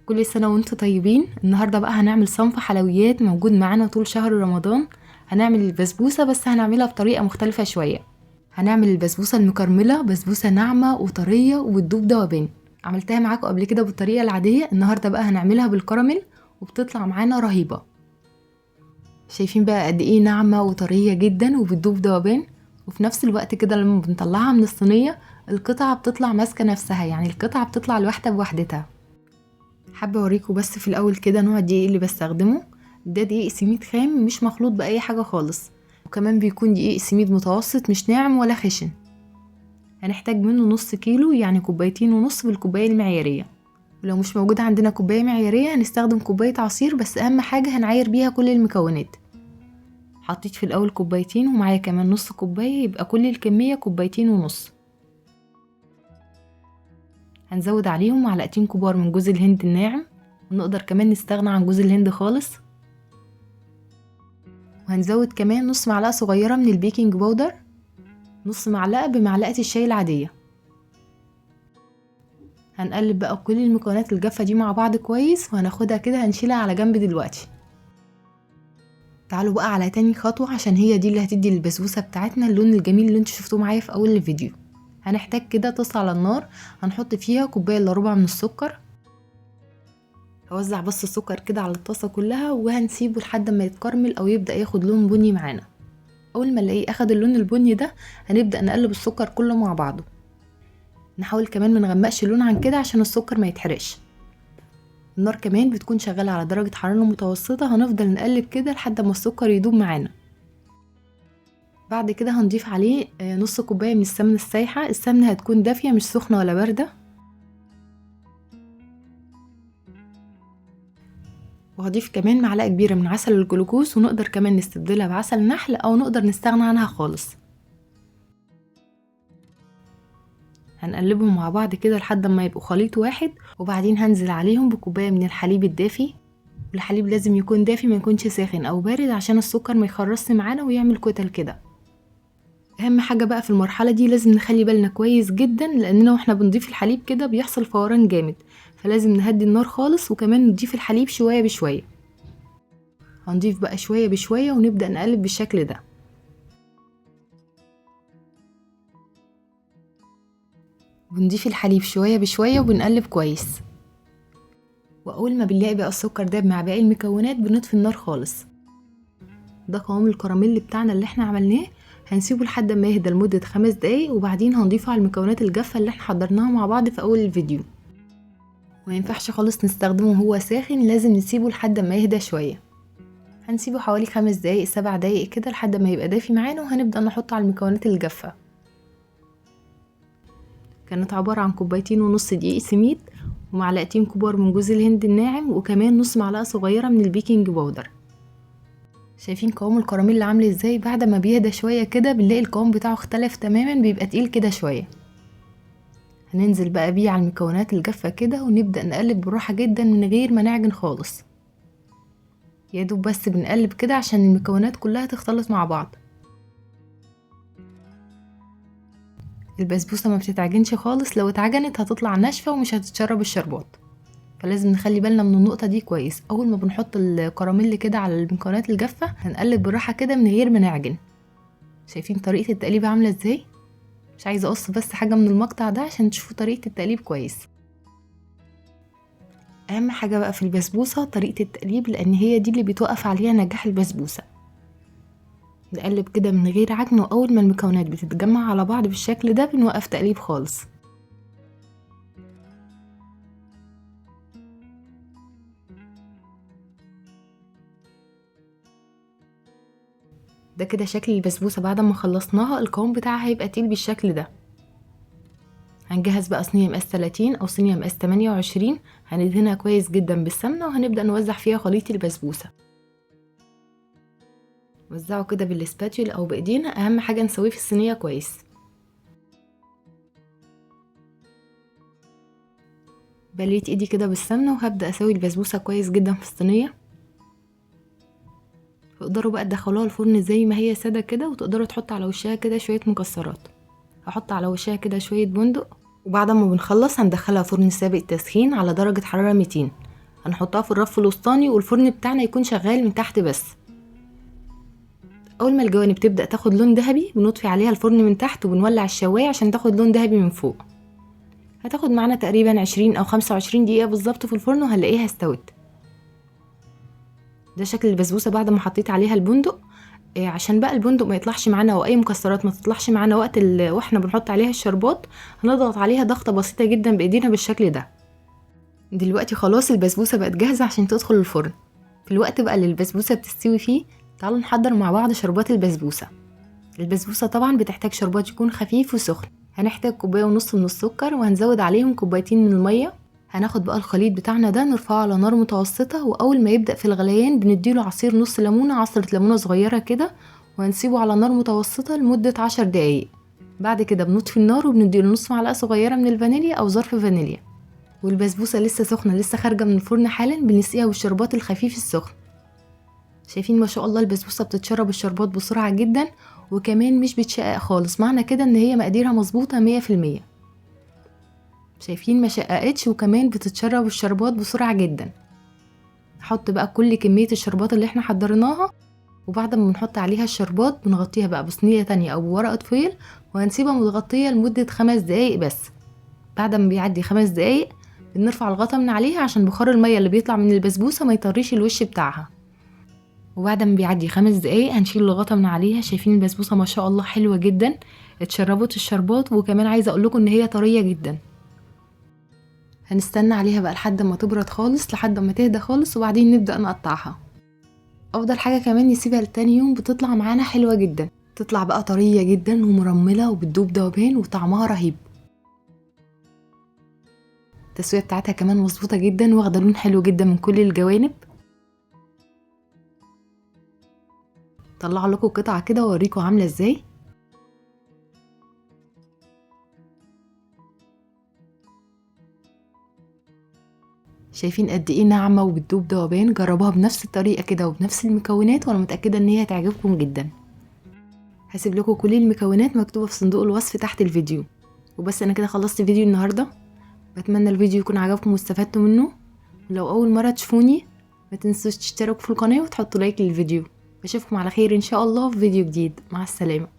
كل سنة وانتم طيبين. النهاردة بقى هنعمل صنف حلويات موجود معانا طول شهر رمضان. هنعمل البسبوسة بس هنعملها بطريقة مختلفة شوية. هنعمل البسبوسة المكرملة، بسبوسة ناعمة وطرية وبتدوب دوبان. عملتها معاكم قبل كده بالطريقة العادية، النهاردة بقى هنعملها بالكراميل وبتطلع معانا رهيبة. شايفين بقى قد ايه ناعمة وطرية جدا وبتدوب دوبان، وفي نفس الوقت كده لما بنطلعها من الصينية القطعة بتطلع ماسكة نفسها، يعني القطعة بتطلع الواحدة بوحدتها. حابة اوريكم بس في الاول كده نوع الدقيق اللي بستخدمه. ده دقيق سميد خام مش مخلوط باي حاجة خالص، وكمان بيكون دقيق سميد متوسط مش ناعم ولا خشن. هنحتاج منه نص كيلو، يعني كوبايتين ونص بالكوباية المعيارية. ولو مش موجودة عندنا كوباية معيارية هنستخدم كوباية عصير، بس اهم حاجة هنعاير بيها كل المكونات. حطيت في الاول كوبايتين ومعايا كمان نص كوباية، يبقى كل الكمية كوبايتين ونص. هنزود عليهم معلقتين كبار من جوز الهند الناعم، ونقدر كمان نستغنى عن جوز الهند خالص. وهنزود كمان نص معلقة صغيرة من البيكنج باودر، نص معلقة بمعلقة الشاي العادية. هنقلب بقى كل المكونات الجافة دي مع بعض كويس، وهناخدها كده هنشيلها على جنب دلوقتي. تعالوا بقى على تاني خطوة، عشان هي دي اللي هتدي للبسبوسة بتاعتنا اللون الجميل اللي انتوا شفتوه معايا في اول الفيديو. هنحتاج كده طاسة على النار، هنحط فيها كوباية الا ربع من السكر. هوزع بس السكر كده على الطاسة كلها، وهنسيبه لحد ما يتكرمل او يبدأ ياخد لون بني معانا. اول ما نلاقيه اخد اللون البني ده هنبدأ نقلب السكر كله مع بعضه. نحاول كمان ما نغمقش اللون عن كده عشان السكر ما يتحرقش. النار كمان بتكون شغالة على درجة حرارة متوسطة، هنفضل نقلب كده لحد ما السكر يدوب معانا. بعد كده هنضيف عليه نص كوباية من السمنة السايحة. السمنة هتكون دافية مش سخنة ولا باردة. وهضيف كمان معلقة كبيرة من عسل الجلوكوز، ونقدر كمان نستبدلها بعسل نحل او نقدر نستغنى عنها خالص. هنقلبهم مع بعض كده لحد ما يبقوا خليط واحد، وبعدين هنزل عليهم بكوباية من الحليب الدافي. الحليب لازم يكون دافي، ما يكونش ساخن او بارد عشان السكر ما يخرصش معانا ويعمل كتل كده. اهم حاجة بقى في المرحلة دي لازم نخلي بالنا كويس جدا، لاننا واحنا بنضيف الحليب كده بيحصل فوران جامد، فلازم نهدي النار خالص، وكمان نضيف الحليب شوية بشوية. هنضيف بقى شوية بشوية ونبدأ نقلب بالشكل ده. بنضيف الحليب شوية بشوية وبنقلب كويس. واول ما بنلاقي بقى السكر داب مع باقي المكونات بنطفي النار خالص. ده قوام الكراميل بتاعنا اللي احنا عملناه. هنسيبه لحد ما يهدى لمدة 5 دقايق، وبعدين هنضيفه على المكونات الجافة اللي احنا حضرناها مع بعض في اول الفيديو. ما ينفعش خالص نستخدمه وهو ساخن، لازم نسيبه لحد ما يهدى شوية. هنسيبه حوالي 5 دقايق 7 دقايق كده لحد ما يبقى دافي معانا، وهنبدأ نحطه على المكونات الجافة. كانت عبارة عن كوبايتين ونص دقيق سميد، ومعلقتين كبار من جوز الهند الناعم، وكمان نص معلقة صغيرة من البيكنج باودر. شايفين قوام الكراميل اللي عامل ازاي؟ بعد ما بيهدى شوية كده بنلاقي القوام بتاعه اختلف تماما، بيبقى تقيل كده شوية. هننزل بقى بيه على المكونات الجافة كده، ونبدأ نقلب بالراحة جدا من غير ما نعجن خالص. يا دوب بس بنقلب كده عشان المكونات كلها تختلط مع بعض. البسبوسة ما بتتعجنش خالص، لو اتعجنت هتطلع ناشفة ومش هتتشرب الشربات، فلازم نخلي بالنا من النقطة دي كويس. اول ما بنحط الكراميل كده على المكونات الجافة هنقلب بالراحة كده من غير ما نعجن. شايفين طريقة التقليب عاملة ازاي؟ مش عايزة اقص بس حاجة من المقطع ده عشان تشوفوا طريقة التقليب كويس. اهم حاجة بقى في البسبوسة طريقة التقليب، لان هي دي اللي بتوقف عليها نجاح البسبوسة. نقلب كده من غير عجن، واول ما المكونات بتتجمع على بعض بالشكل ده بنوقف تقليب خالص. ده كده شكل البسبوسة بعد ما خلصناها. القوام بتاعها هيبقى تقيل بالشكل ده. هنجهز بقى صينية مقاس 30 او صينية مقاس 28، هندهنها كويس جدا بالسمنة، وهنبدأ نوزع فيها خليط البسبوسة. وزعه كده بالسباتيولا او بايدينا، اهم حاجة نسويه في الصينية كويس. بليت ايدي كده بالسمنة وهبدأ اسوي البسبوسة كويس جدا في الصينية. تقدروا بقى تدخلوها الفرن زي ما هي سادة كده، وتقدروا تحطوا على وشها كده شوية مكسرات. هحط على وشها كده شوية بندق. وبعد ما بنخلص هندخلها فرن سابق التسخين على درجة حرارة 200. هنحطها في الرف الوسطاني والفرن بتاعنا يكون شغال من تحت بس. اول ما الجوانب تبدأ تاخد لون ذهبي بنطفي عليها الفرن من تحت وبنولع الشواية عشان تاخد لون ذهبي من فوق. هتاخد معانا تقريبا 20 او 25 دقيقة بالظبط في الفرن وهنلاقيها استوت. ده شكل البسبوسة بعد ما حطيت عليها البندق. عشان بقى البندق ما يطلعش معانا او اي مكسرات ما تطلعش معانا وقت واحنا بنحط عليها الشربات، هنضغط عليها ضغطة بسيطة جدا بايدينا بالشكل ده. دلوقتي خلاص البسبوسة بقت جاهزة عشان تدخل الفرن. في الوقت بقى اللي البسبوسة بتستوي فيه تعالوا نحضر مع بعض شربات البسبوسة. البسبوسة طبعا بتحتاج شربات يكون خفيف وسخن. هنحتاج 1.5 كوباية من السكر وهنزود عليهم 2 كوبايتين من المية. هناخد بقى الخليط بتاعنا ده نرفعه على نار متوسطة، واول ما يبدأ في الغليان بنديله عصير نص ليمونة، عصرة ليمونة صغيرة كده، وهنسيبه على نار متوسطة لمدة 10 دقايق. بعد كده بنطفي النار وبنديله نص معلقة صغيرة من الفانيليا او ظرف فانيليا. والبسبوسة لسه سخنة لسه خارجة من الفرن حالا بنسقيها بالشربات الخفيف السخن. شايفين ما شاء الله البسبوسة بتتشرب الشربات بسرعة جدا، وكمان مش بتشقق خالص، معنى كده ان هي مقاديرها مظبوطة 100%. شايفين ما شققتش وكمان بتتشرب الشربات بسرعة جدا. نحط بقى كل كمية الشربات اللي احنا حضرناها، وبعد ما بنحط عليها الشربات بنغطيها بقى بصينية تانية او بورقة فويل وهنسيبها متغطية لمدة 5 دقايق بس. بعد ما بيعدي 5 دقايق بنرفع الغطا من عليها عشان بخار المية اللي بيطلع من البسبوسة ما يطريش الوش بتاعها. وبعد ما بيعدي 5 دقايق هنشيل الغطا من عليها. شايفين البسبوسة ما شاء الله حلوة جدا، اتشربت الشربات، وكمان عايزة اقول لكم ان هي طرية جدا. هنستنى عليها بقى لحد ما تبرد خالص، لحد ما تهدى خالص، وبعدين نبدأ نقطعها. افضل حاجة كمان نسيبها لتاني يوم بتطلع معانا حلوة جدا، تطلع بقى طرية جدا ومرملة وبتدوب دوبان وطعمها رهيب. التسوية بتاعتها كمان مظبوطة جدا واخدة لون حلو جدا من كل الجوانب. طلع لكم قطعة كده واوريكم عاملة ازاي. شايفين قد ايه ناعمة وبتدوب دوبان. جربوها بنفس الطريقة كده وبنفس المكونات وانا متأكدة ان هي هتعجبكم جدا. هسيب لكم كل المكونات مكتوبة في صندوق الوصف تحت الفيديو. وبس انا كده خلصت فيديو النهاردة. بتمنى الفيديو يكون عجبكم واستفدتوا منه. ولو اول مرة تشوفوني ما تنسوش تشتركوا في القناة وتحطوا لايك للفيديو. بشوفكم على خير ان شاء الله في فيديو جديد. مع السلامة.